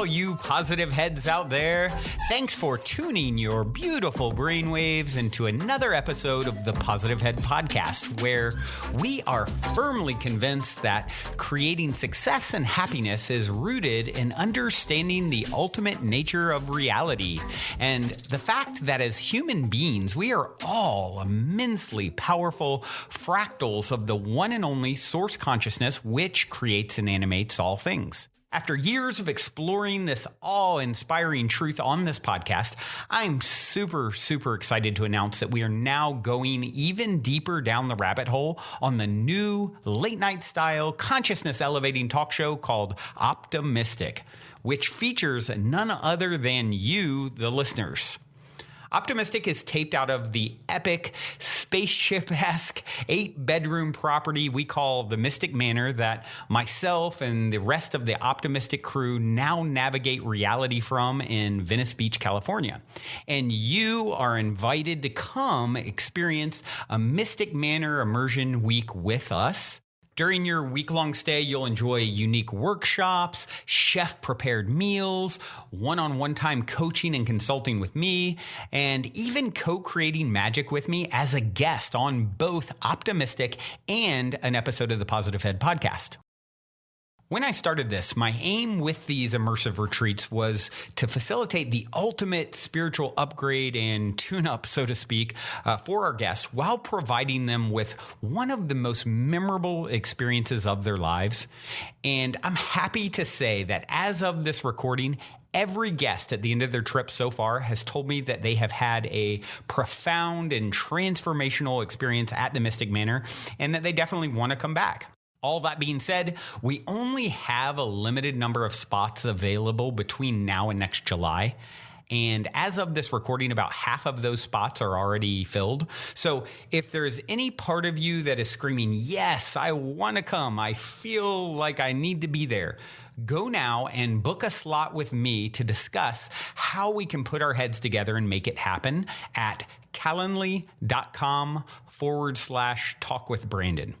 you positive heads out there. Thanks for tuning your beautiful brainwaves into another episode of the Positive Head Podcast, where we are firmly convinced that creating success and happiness is rooted in understanding the ultimate nature of reality and the fact that as human beings, we are all immensely powerful fractals of the one and only source consciousness which creates and animates all things. After years of exploring this awe-inspiring truth on this podcast, I'm super excited to announce that we are now going even deeper down the rabbit hole on the new late-night style consciousness-elevating talk show called Optimistic, which features none other than you, the listeners. Optimistic is taped out of the epic, spaceship-esque 8-bedroom property we call the Mystic Manor that myself and the rest of the Optimistic crew now navigate reality from in Venice Beach, California. And you are invited to come experience a Mystic Manor immersion week with us. During your week-long stay, you'll enjoy unique workshops, chef-prepared meals, one-on-one time coaching and consulting with me, and even co-creating magic with me as a guest on both Optimistic and an episode of the Positive Head podcast. When I started this, my aim with these immersive retreats was to facilitate the ultimate spiritual upgrade and tune-up, so to speak, for our guests while providing them with one of the most memorable experiences of their lives. And I'm happy to say that as of this recording, every guest at the end of their trip so far has told me that they have had a profound and transformational experience at the Mystic Manor and that they definitely want to come back. All that being said, we only have a limited number of spots available between now and next July. And as of this recording, about half of those spots are already filled. So if there's any part of you that is screaming, yes, I want to come, I feel like I need to be there, go now and book a slot with me to discuss how we can put our heads together and make it happen at calendly.com/talkwithbrandon.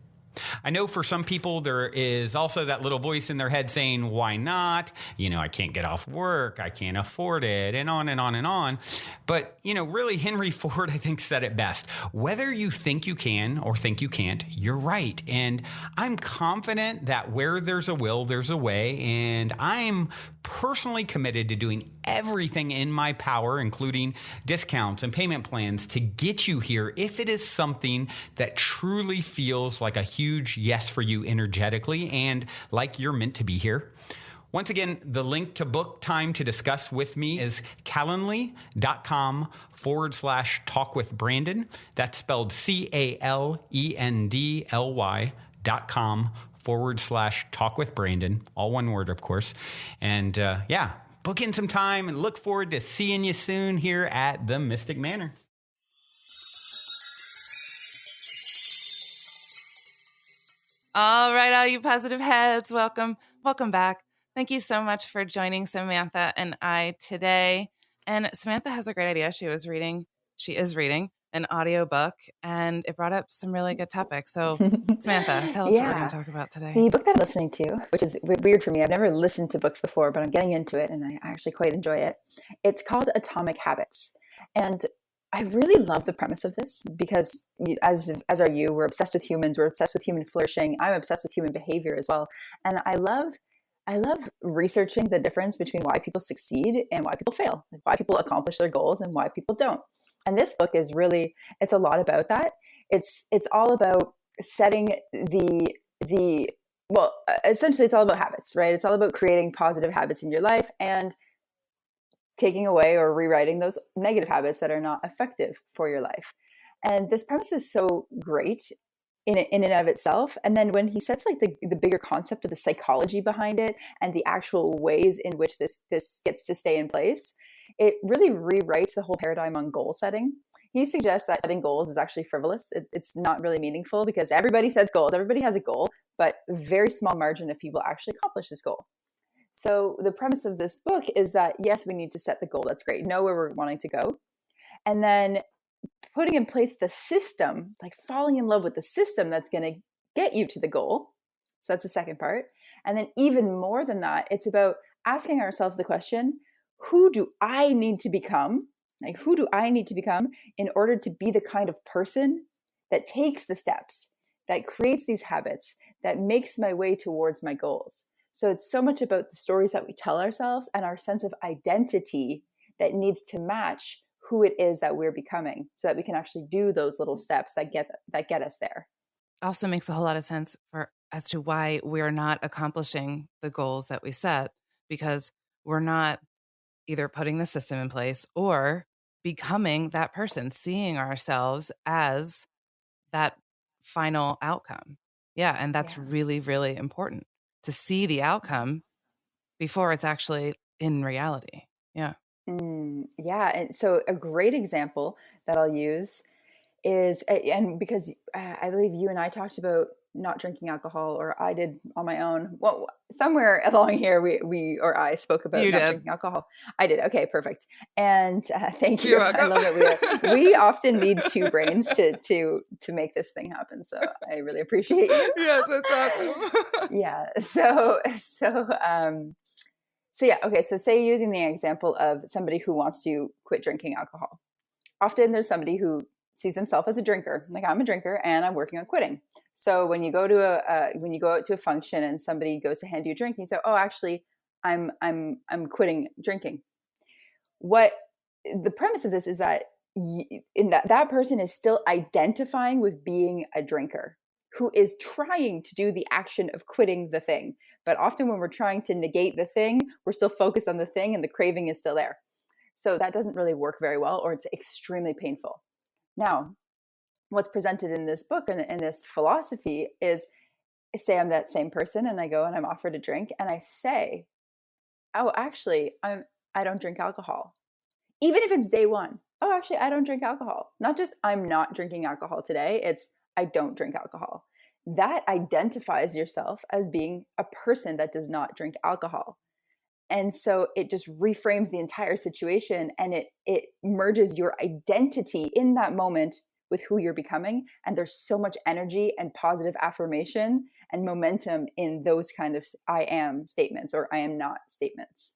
I know for some people there is also that little voice in their head saying, why not? I can't get off work. I can't afford it, and on and on and on. But, really Henry Ford, I think, said it best. Whether you think you can or think you can't, you're right. And I'm confident that where there's a will, there's a way. And I'm personally committed to doing everything in my power, including discounts and payment plans, to get you here if it is something that truly feels like a huge yes for you energetically and like you're meant to be here. Once again, the link to book time to discuss with me is calendly.com/talkwithbrandon. That's spelled calendly.com/talkwithbrandon. All one word, of course. And book in some time and look forward to seeing you soon here at the Mystic Manor. All right, all you positive heads, welcome back. Thank you so much for joining Samantha and I today. And Samantha has a great idea. She is reading an audiobook, and it brought up some really good topics. So Samantha, tell us what we're going to talk about today. The book that I'm listening to, which is weird for me, I've never listened to books before, but I'm getting into it and I actually quite enjoy it. It's called Atomic Habits. And I really love the premise of this because as are you, we're obsessed with humans, we're obsessed with human flourishing. I'm obsessed with human behavior as well. And I love researching the difference between why people succeed and why people fail, why people accomplish their goals and why people don't. And this book is really, it's a lot about that. It's all about setting essentially it's all about habits, right? It's all about creating positive habits in your life and taking away or rewriting those negative habits that are not effective for your life. And this premise is so great in and of itself. And then when he sets like the bigger concept of the psychology behind it and the actual ways in which this gets to stay in place, it really rewrites the whole paradigm on goal setting. He suggests that setting goals is actually frivolous. It's not really meaningful because everybody sets goals. Everybody has a goal, but a very small margin of people actually accomplish this goal. So the premise of this book is that, yes, we need to set the goal. That's great. Know where we're wanting to go. And then putting in place the system, like falling in love with the system that's going to get you to the goal. So that's the second part. And then even more than that, it's about asking ourselves the question, who do I need to become? Like, who do I need to become in order to be the kind of person that takes the steps, that creates these habits, that makes my way towards my goals? So it's so much about the stories that we tell ourselves and our sense of identity that needs to match who it is that we're becoming, so that we can actually do those little steps that get us there. Also makes a whole lot of sense as to why we're not accomplishing the goals that we set, because we're not either putting the system in place or becoming that person, seeing ourselves as that final outcome. Yeah. And that's Yeah. really, really important to see the outcome before it's actually in reality. Yeah. Yeah. And so a great example that I'll use is, and because I believe you and I talked about not drinking alcohol, or I did on my own. Well, somewhere along here, we or I spoke about You not did. drinking alcohol. I did. Okay, perfect. And thank you. You're I welcome. love that we often need two brains to make this thing happen. So I really appreciate you. Yes, that's awesome. Yeah. So yeah. Okay. So say using the example of somebody who wants to quit drinking alcohol. Often there's somebody who sees themselves as a drinker. Like, I'm a drinker and I'm working on quitting. So when you go to when you go out to a function and somebody goes to hand you a drink, and you say, "Oh, actually, I'm quitting drinking." What the premise of this is that in that person is still identifying with being a drinker, who is trying to do the action of quitting the thing. But often when we're trying to negate the thing, we're still focused on the thing and the craving is still there. So that doesn't really work very well, or it's extremely painful. Now, what's presented in this book and in this philosophy is, say I'm that same person and I go and I'm offered a drink and I say, "Oh, actually, I don't drink alcohol." Even if it's day one. "Oh, actually, I don't drink alcohol." Not just I'm not drinking alcohol today, it's I don't drink alcohol. That identifies yourself as being a person that does not drink alcohol. And so it just reframes the entire situation, and it merges your identity in that moment with who you're becoming. And there's so much energy and positive affirmation and momentum in those kind of I am statements or I am not statements.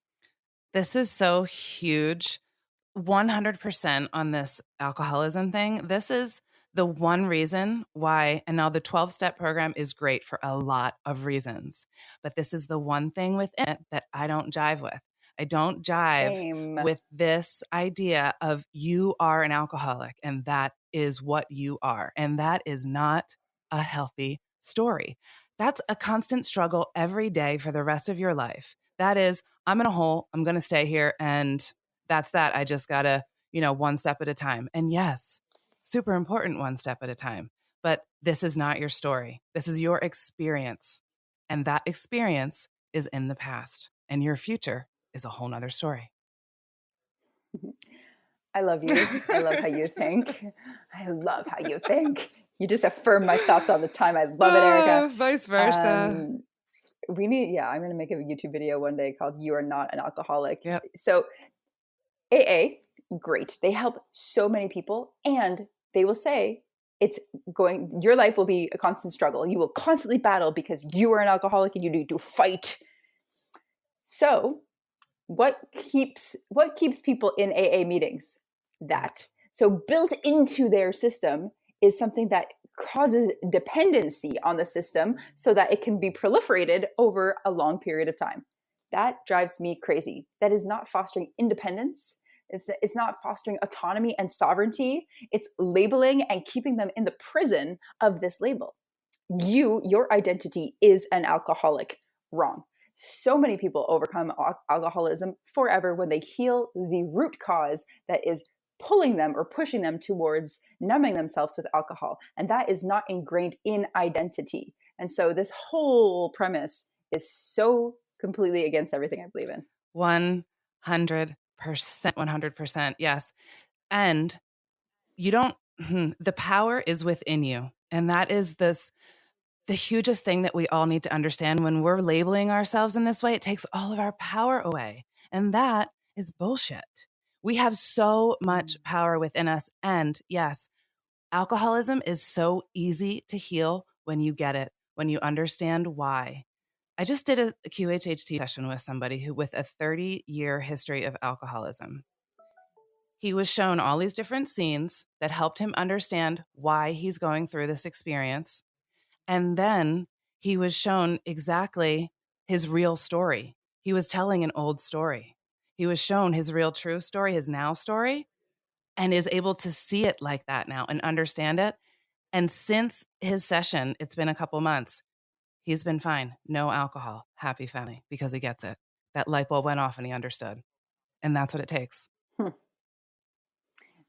This is so huge. 100% on this alcoholism thing. This is the one reason why, and now the 12-step program is great for a lot of reasons, but this is the one thing within it that I don't jive with. I don't jive Same. with this idea of you are an alcoholic and that is what you are. And that is not a healthy story. That's a constant struggle every day for the rest of your life. That is, I'm in a hole, I'm going to stay here, and that's that. I just got to, one step at a time. And yes, super important, one step at a time. But this is not your story. This is your experience. And that experience is in the past. And your future is a whole nother story. I love you. I love how you think. I love how you think. You just affirm my thoughts all the time. I love it, Erica. Vice versa. I'm going to make a YouTube video one day called "You Are Not an Alcoholic." Yep. So AA, great. They help so many people, and they will say your life will be a constant struggle. You will constantly battle because you are an alcoholic and you need to fight. So what keeps people in AA meetings? That. So built into their system is something that causes dependency on the system so that it can be proliferated over a long period of time. That drives me crazy. That is not fostering independence. It's not fostering autonomy and sovereignty. It's labeling and keeping them in the prison of this label. Your identity is an alcoholic. Wrong. So many people overcome alcoholism forever when they heal the root cause that is pulling them or pushing them towards numbing themselves with alcohol. And that is not ingrained in identity. And so this whole premise is so completely against everything I believe in. 100%. 100%. Yes. And you don't, the power is within you. And that is the hugest thing that we all need to understand. When we're labeling ourselves in this way, it takes all of our power away. And that is bullshit. We have so much power within us. And yes, alcoholism is so easy to heal when you get it, when you understand why. I just did a QHHT session with somebody who with a 30-year history of alcoholism. He was shown all these different scenes that helped him understand why he's going through this experience. And then he was shown exactly his real story. He was telling an old story. He was shown his real true story, his now story, and is able to see it like that now and understand it. And since his session, it's been a couple months, he's been fine. No alcohol. Happy family, because he gets it. That light bulb went off and he understood. And that's what it takes.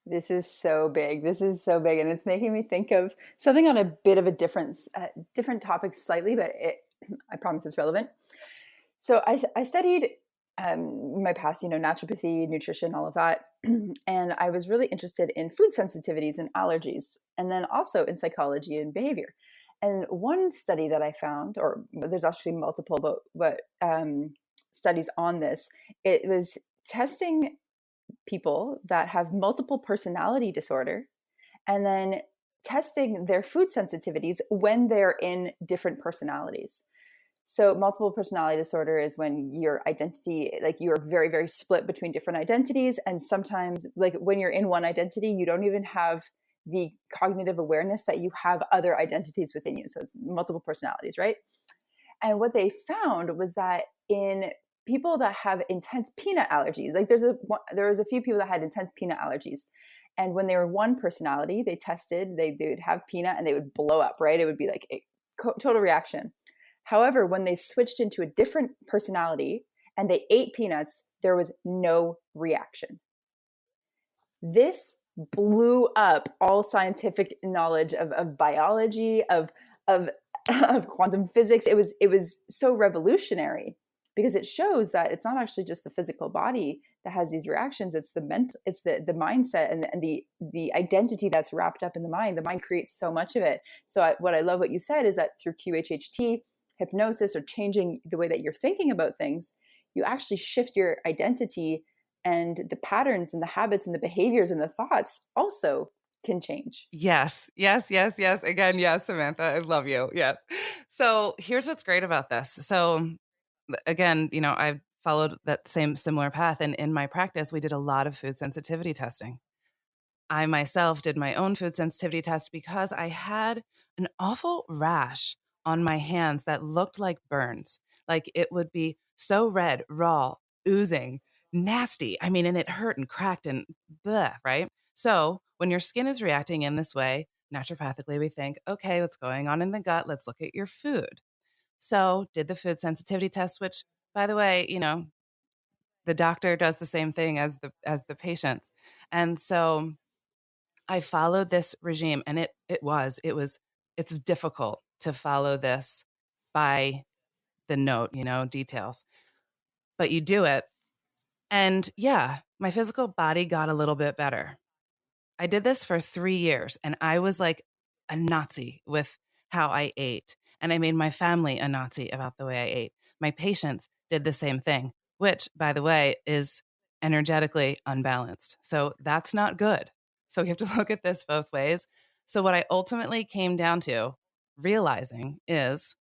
This is so big. This is so big, and it's making me think of something on a bit of a different topic slightly, but I promise it's relevant. So I studied in my past, naturopathy, nutrition, all of that, and I was really interested in food sensitivities and allergies, and then also in psychology and behavior. And one study that I found, or there's actually multiple, but studies on this, it was testing people that have multiple personality disorder and then testing their food sensitivities when they're in different personalities. So multiple personality disorder is when your identity, like you're very, very split between different identities. And sometimes like when you're in one identity, you don't even have the cognitive awareness that you have other identities within you. So it's multiple personalities, right? And what they found was that in people that have intense peanut allergies, like there was a few people that had intense peanut allergies. And when they were one personality, they tested, they would have peanut and they would blow up, right? It would be like a total reaction. However, when they switched into a different personality and they ate peanuts, there was no reaction. This blew up all scientific knowledge of biology, of quantum physics. It was so revolutionary because it shows that it's not actually just the physical body that has these reactions. It's the mindset and the identity that's wrapped up in the mind. The mind creates so much of it. So what I love what you said is that through QHHT, hypnosis, or changing the way that you're thinking about things, you actually shift your identity, and the patterns and the habits and the behaviors and the thoughts also can change. Yes. Again, yes, Samantha, I love you. Yes. So here's what's great about this. So again, I've followed that same similar path. And in my practice, we did a lot of food sensitivity testing. I myself did my own food sensitivity test because I had an awful rash on my hands that looked like burns. Like it would be so red, raw, oozing, nasty. I mean, and it hurt and cracked and bleh, right? So when your skin is reacting in this way, naturopathically, we think, okay, what's going on in the gut? Let's look at your food. So did the food sensitivity test, which, by the way, the doctor does the same thing as the patients. And so I followed this regime, and it's difficult to follow this by the note, details, but you do it. And yeah, my physical body got a little bit better. I did this for 3 years, and I was like a Nazi with how I ate. And I made my family a Nazi about the way I ate. My patients did the same thing, which, by the way, is energetically unbalanced. So that's not good. So you have to look at this both ways. So what I ultimately came down to realizing is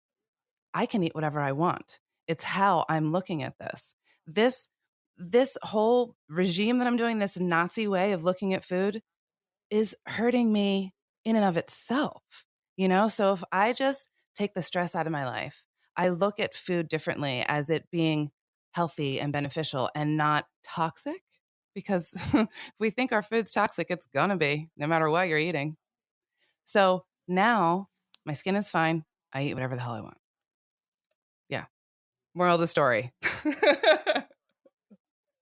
I can eat whatever I want. It's how I'm looking at this. This whole regime that I'm doing, this Nazi way of looking at food, is hurting me in and of itself, So if I just take the stress out of my life, I look at food differently as it being healthy and beneficial and not toxic. Because if we think our food's toxic, it's gonna be, no matter what you're eating. So now my skin is fine. I eat whatever the hell I want. Yeah. Moral of the story.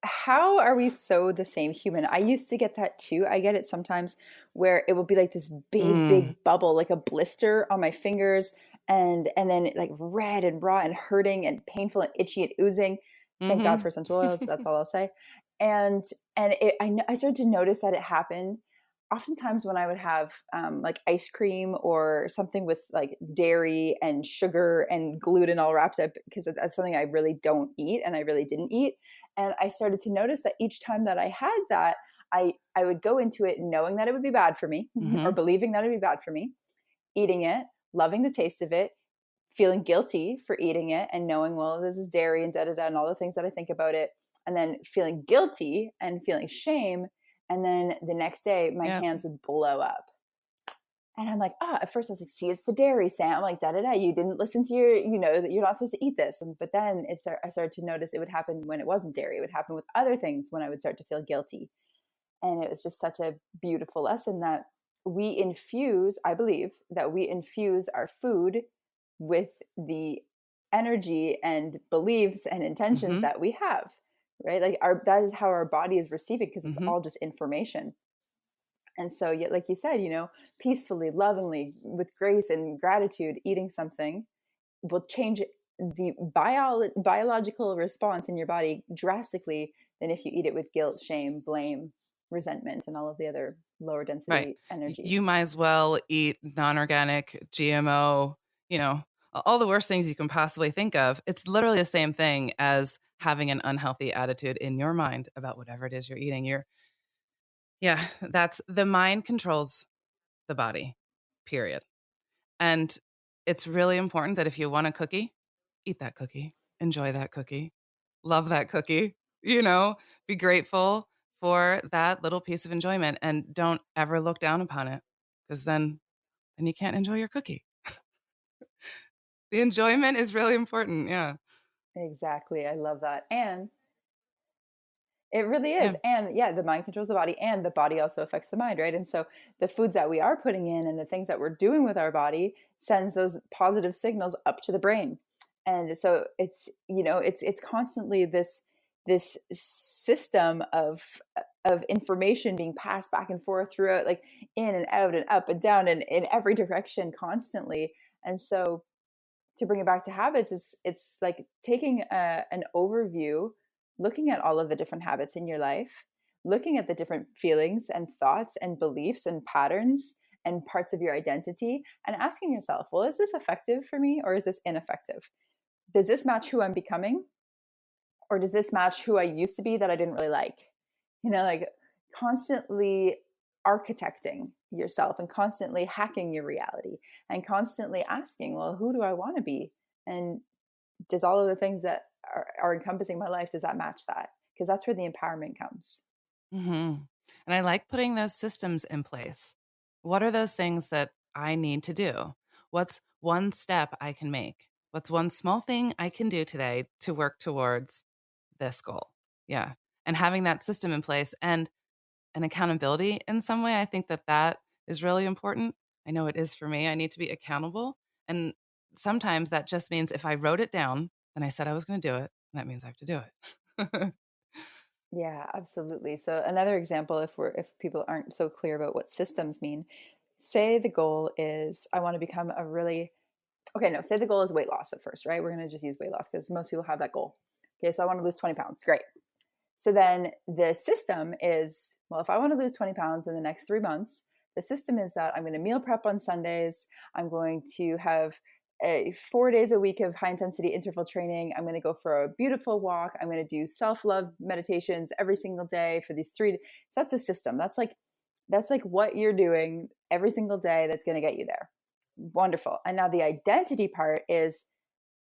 How are we so the same human? I used to get that too. I get it sometimes where it will be like this big bubble, like a blister on my fingers, and then like red and raw and hurting and painful and itchy and oozing. Thank God for essential oils. That's all I'll say. And I started to notice that it happened oftentimes when I would have like ice cream or something with like dairy and sugar and gluten all wrapped up, because that's something I really don't eat and I really didn't eat. And I started to notice that each time that I had that, I would go into it knowing that it would be bad for me or believing that it would be bad for me, eating it, loving the taste of it, feeling guilty for eating it and knowing, well, this is dairy and da da da and all the things that I think about it, and then feeling guilty and feeling shame, and then the next day my Yep. hands would blow up. And I'm like, at first I was like, see, it's the dairy, Sam. I'm like, da da da. You didn't listen to your, that you're not supposed to eat this. But then I started to notice it would happen when it wasn't dairy. It would happen with other things when I would start to feel guilty. And it was just such a beautiful lesson that I believe that we infuse our food with the energy and beliefs and intentions that we have, right? Like that is how our body is receiving, because it's all just information. And so, like you said, peacefully, lovingly, with grace and gratitude, eating something will change the biological response in your body drastically than if you eat it with guilt, shame, blame, resentment, and all of the other lower density energies. You might as well eat non-organic, GMO, all the worst things you can possibly think of. It's literally the same thing as having an unhealthy attitude in your mind about whatever it is you're eating. That's the mind controls the body, period. And it's really important that if you want a cookie, eat that cookie, enjoy that cookie, love that cookie, be grateful for that little piece of enjoyment, and don't ever look down upon it, because then you can't enjoy your cookie. The enjoyment is really important. Yeah. Exactly. I love that. And it really is. And the mind controls the body, and the body also affects the mind, right? And so the foods that we are putting in and the things that we're doing with our body sends those positive signals up to the brain. And so it's constantly this system of information being passed back and forth throughout, like in and out and up and down and in every direction constantly. And so to bring it back to habits, it's like taking an overview, looking at all of the different habits in your life, looking at the different feelings and thoughts and beliefs and patterns and parts of your identity, and asking yourself, well, is this effective for me or is this ineffective? Does this match who I'm becoming? Or does this match who I used to be that I didn't really like? Like constantly architecting yourself and constantly hacking your reality and constantly asking, well, who do I want to be? And does all of the things that are encompassing my life, does that match that? Because that's where the empowerment comes. And I like putting those systems in place. What are those things that I need to do? What's one step I can make? What's one small thing I can do today to work towards this goal? Yeah. And having that system in place and an accountability in some way, I think that is really important. I know it is for me. I need to be accountable. And sometimes that just means if I wrote it down and I said I was going to do it, that means I have to do it. Yeah, absolutely. So another example, if people aren't so clear about what systems mean, say the goal is I want to become say the goal is weight loss at first, right? We're going to just use weight loss because most people have that goal. Okay, so I want to lose 20 pounds. Great. So then the system is, well, if I want to lose 20 pounds in the next 3 months, the system is that I'm going to meal prep on Sundays. I'm going to have 4 days a week of high intensity interval training. I'm going to go for a beautiful walk. I'm going to do self-love meditations every single day for these 3. So that's the system. That's like what you're doing every single day that's going to get you there. Wonderful. And now the identity part is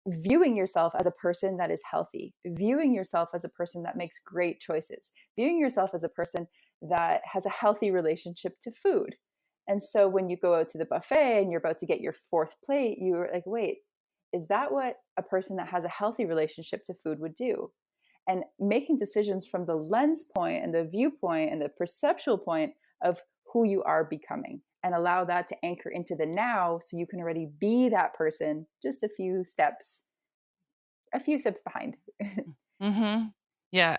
viewing yourself as a person that is healthy, viewing yourself as a person that makes great choices, viewing yourself as a person that has a healthy relationship to food. And so when you go out to the buffet and you're about to get your 4th plate, you're like, wait, is that what a person that has a healthy relationship to food would do? And making decisions from the lens point and the viewpoint and the perceptual point of who you are becoming, and allow that to anchor into the now so you can already be that person just a few steps behind. Yeah,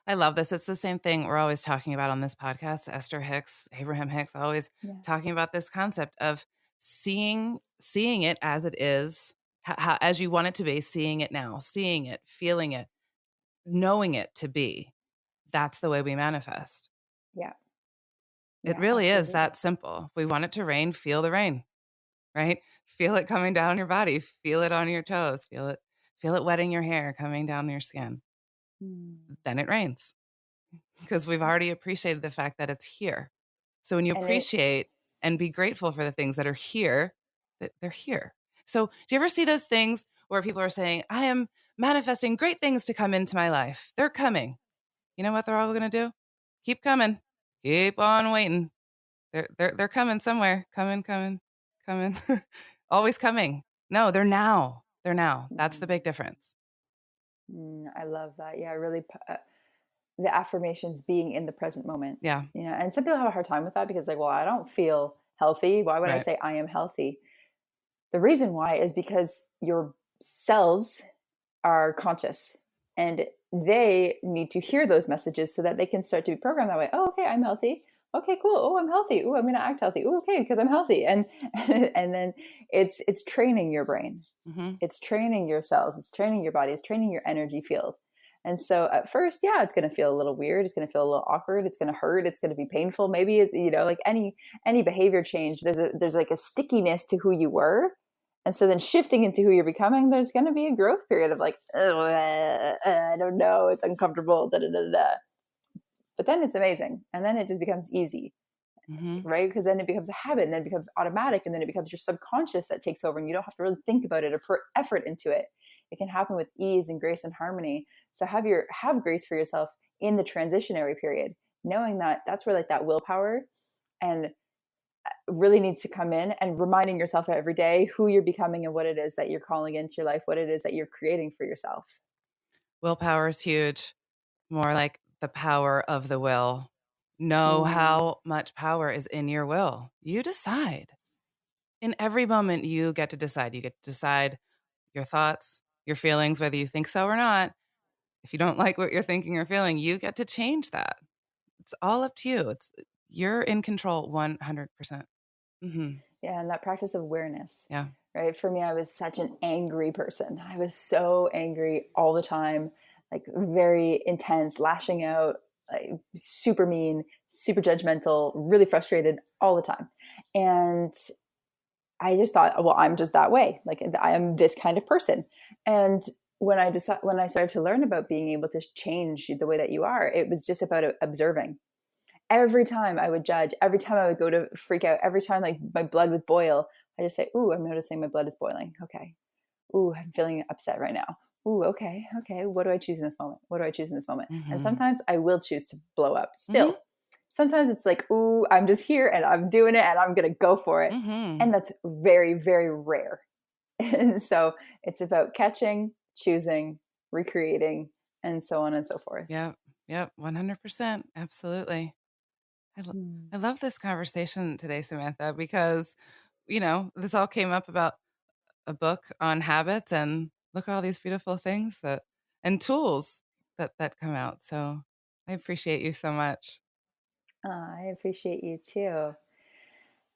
I love this. It's the same thing we're always talking about on this podcast. Esther Hicks, Abraham Hicks, always talking about this concept of seeing it as it is, as you want it to be, seeing it now, seeing it, feeling it, knowing it to be. That's the way we manifest. Yeah. It really is that simple. If we want it to rain, feel the rain, right? Feel it coming down your body, feel it on your toes, feel it wetting your hair, coming down your skin. Then it rains, because we've already appreciated the fact that it's here. So when you appreciate and be grateful for the things that are here, that they're here. So do you ever see those things where people are saying, I am manifesting great things to come into my life? They're coming. You know what they're all going to do? Keep coming. Keep on waiting. They're coming somewhere. Coming. Always coming. No, they're now. They're now. That's the big difference. I love that. Yeah, really, the affirmations being in the present moment. Yeah. And some people have a hard time with that because like, well, I don't feel healthy. Why would I Right. say I am healthy? The reason why is because your cells are conscious and they need to hear those messages so that they can start to be programmed that way. Oh, okay, I'm healthy. Okay, cool. Oh, I'm healthy. Oh, I'm going to act healthy. Oh, okay, because I'm healthy. And and then it's training your brain. It's training your cells. It's training your body. It's training your energy field. And so at first, yeah, it's going to feel a little weird. It's going to feel a little awkward. It's going to hurt. It's going to be painful. Maybe like any behavior change, there's like a stickiness to who you were. And so then shifting into who you're becoming, there's going to be a growth period of like, I don't know, it's uncomfortable, da da da da. But then it's amazing, and then it just becomes easy, right? Because then it becomes a habit, and then it becomes automatic, and then it becomes your subconscious that takes over, and you don't have to really think about it or put effort into it. It can happen with ease and grace and harmony. So have grace for yourself in the transitionary period, knowing that that's where like that willpower and really needs to come in, and reminding yourself every day who you're becoming and what it is that you're calling into your life, what it is that you're creating for yourself. Willpower is huge. More like the power of the will. Know how much power is in your will. You decide. In every moment, you get to decide. You get to decide your thoughts, your feelings, whether you think so or not. If you don't like what you're thinking or feeling, you get to change that. It's all up to you. You're in control 100%. Yeah, and that practice of awareness. Yeah. Right. For me, I was such an angry person. I was so angry all the time, like very intense, lashing out, like super mean, super judgmental, really frustrated all the time. And I just thought, well, I'm just that way. Like I am this kind of person. And when I started to learn about being able to change the way that you are, it was just about observing. Every time I would judge, every time I would go to freak out, every time like my blood would boil, I just say, ooh, I'm noticing my blood is boiling. Okay. Ooh, I'm feeling upset right now. Ooh, okay. What do I choose in this moment? What do I choose in this moment? And sometimes I will choose to blow up still. Sometimes it's like, ooh, I'm just here and I'm doing it and I'm going to go for it. And that's very, very rare. And so it's about catching, choosing, recreating, and so on and so forth. Yep. 100%. Absolutely. I love this conversation today, Samantha, because, this all came up about a book on habits, and look at all these beautiful things and tools that come out. So I appreciate you so much. I appreciate you too.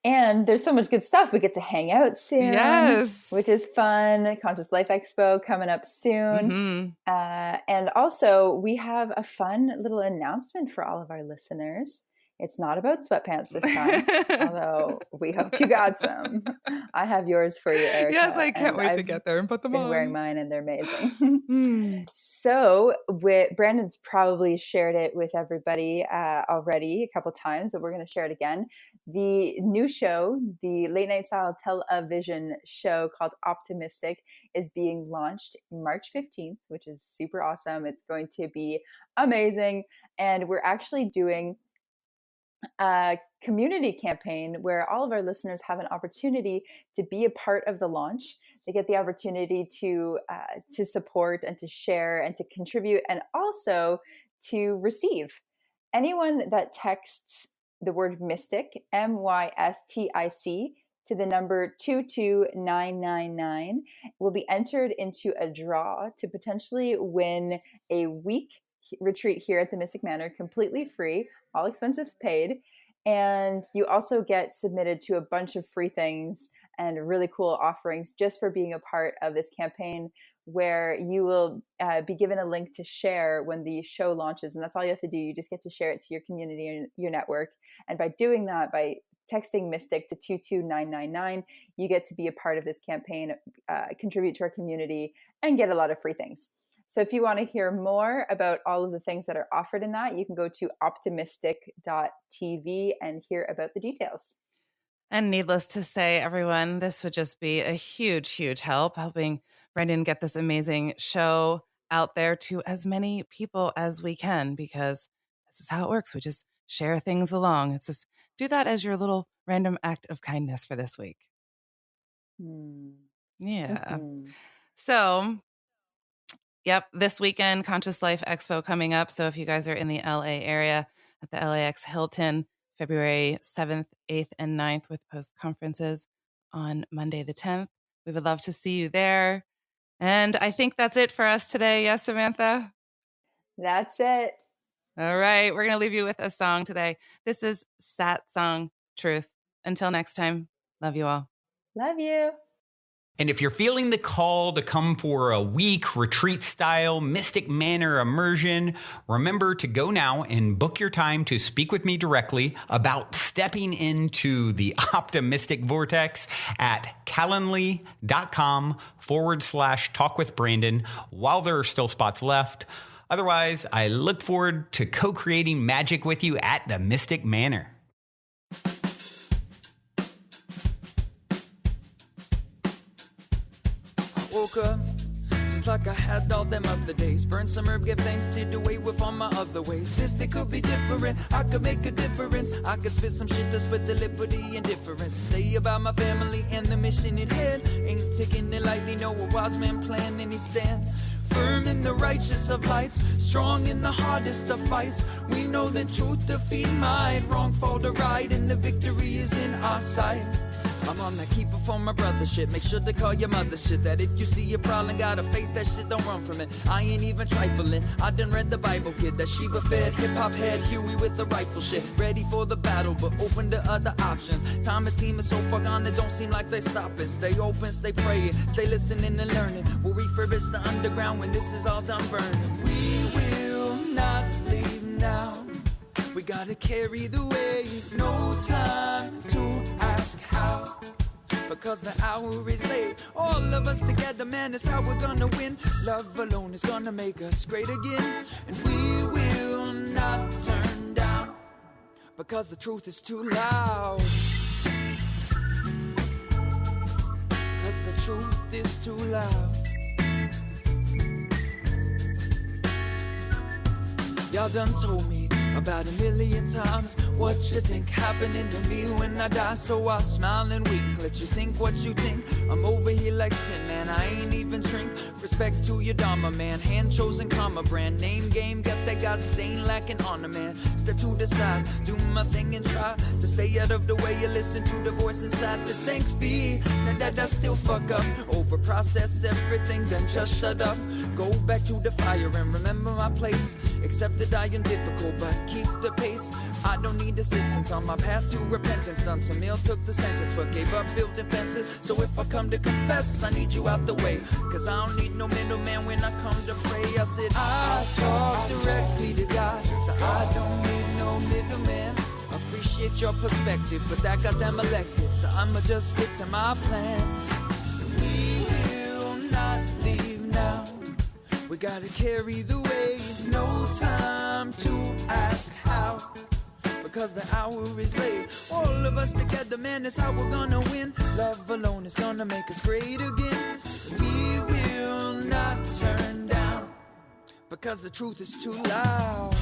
And there's so much good stuff. We get to hang out soon, Yes. which is fun. Conscious Life Expo coming up soon. And also, we have a fun little announcement for all of our listeners. It's not about sweatpants this time, although we hope you got some. I have yours for you, Erica. Yes, I can't wait to get there and put them on. I've been wearing mine, and they're amazing. So Brandon's probably shared it with everybody already a couple times, but we're going to share it again. The new show, the late night style television show called Optimistic, is being launched March 15th, which is super awesome. It's going to be amazing. And we're actually doing a community campaign where all of our listeners have an opportunity to be a part of the launch. They get the opportunity to support and to share and to contribute, and also to receive. Anyone that texts the word mystic, MYSTIC, to the number 22999 will be entered into a draw to potentially win a week retreat here at the Mystic Manor, completely free, all expenses paid. And you also get submitted to a bunch of free things and really cool offerings just for being a part of this campaign, where you will be given a link to share when the show launches. And that's all you have to do. You just get to share it to your community and your network. And by doing that, by texting Mystic to 22999, you get to be a part of this campaign, contribute to our community, and get a lot of free things. So if you want to hear more about all of the things that are offered in that, you can go to optimistic.tv and hear about the details. And needless to say, everyone, this would just be a huge, huge help helping Brendan get this amazing show out there to as many people as we can, because this is how it works. We just share things along. It's just do that as your little random act of kindness for this week. Yeah. Mm-hmm. So, yep, this weekend, Conscious Life Expo coming up. So if you guys are in the LA area at the LAX Hilton, February 7th, 8th, and 9th with post conferences on Monday the 10th, we would love to see you there. And I think that's it for us today. Yes, Samantha? That's it. All right. We're going to leave you with a song today. This is Sat Song Truth. Until next time, love you all. Love you. And if you're feeling the call to come for a week retreat style Mystic Manor immersion, remember to go now and book your time to speak with me directly about stepping into the optimistic vortex at calendly.com/talk with Brandon while there are still spots left. Otherwise, I look forward to co-creating magic with you at the Mystic Manor. Woke up just like I had all them other days. Burned some herb, give thanks, did away with all my other ways. This they could be different, I could make a difference. I could spit some shit to split the liberty and difference. Stay about my family and the mission at hand. Ain't taking it lightly, know a wise man plan and he stand firm in the righteous of lights, strong in the hardest of fights. We know that truth defeat might, wrong fall to right, and the victory is in our sight. I'm on that keeper for my brother shit. Make sure to call your mother shit. That if you see a problem, gotta face that shit, don't run from it. I ain't even trifling, I done read the Bible, kid. That Shiva fed, hip-hop head, Huey with the rifle shit. Ready for the battle, but open to other options. Time is seeming so far gone, it don't seem like they stopping. Stay open, stay praying, stay listening and learning. We'll refurbish the underground when this is all done burning. We will not leave now. We gotta carry the weight, no time to ask how, because the hour is late. All of us together, man, is how we're gonna win. Love alone is gonna make us great again. And we will not turn down, because the truth is too loud. Because the truth is too loud. Y'all done told me about 1,000,000 times what you think happening to me when I die. So I smile and wink, let you think what you think. I'm over here like sin, man, I ain't even drink. Respect to your dharma, man, hand chosen karma brand. Name game, got that guy stain lacking on the man. Step to the side, do my thing and try to stay out of the way. You listen to the voice inside, say thanks be. Now that I still fuck up, over process everything, then just shut up. Go back to the fire and remember my place. Accept that I am difficult, but keep the pace. I don't need assistance on my path to repentance. Done some ill, took the sentence, but gave up building fences. So if I come to confess, I need you out the way, cause I don't need no middleman when I come to pray. I said I talk directly to God, so I don't need no middleman. Appreciate your perspective, but that got them elected, so I'ma just stick to my plan. We will not leave now. We gotta carry the weight, no time to ask how, because the hour is late. All of us together, man, is how we're gonna win. Love alone is gonna make us great again. We will not turn down, because the truth is too loud.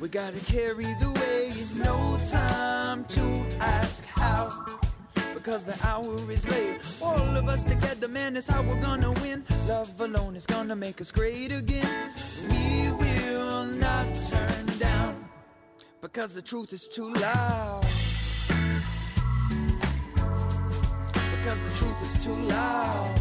We gotta carry the weight, no time to ask how, because the hour is late. All of us together, man, is how we're gonna win. Love alone is gonna make us great again. We will not turn down, because the truth is too loud. Because the truth is too loud.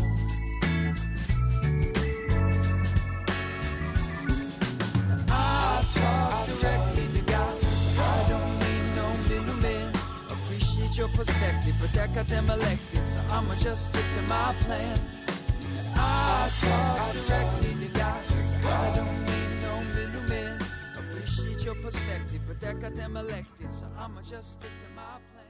I talk directly to God, so I don't need no middleman. Appreciate your perspective, but that got them elected, so I'ma just stick to my plan. I talk directly respected, but that got them elected. So I'ma just stick to my plan.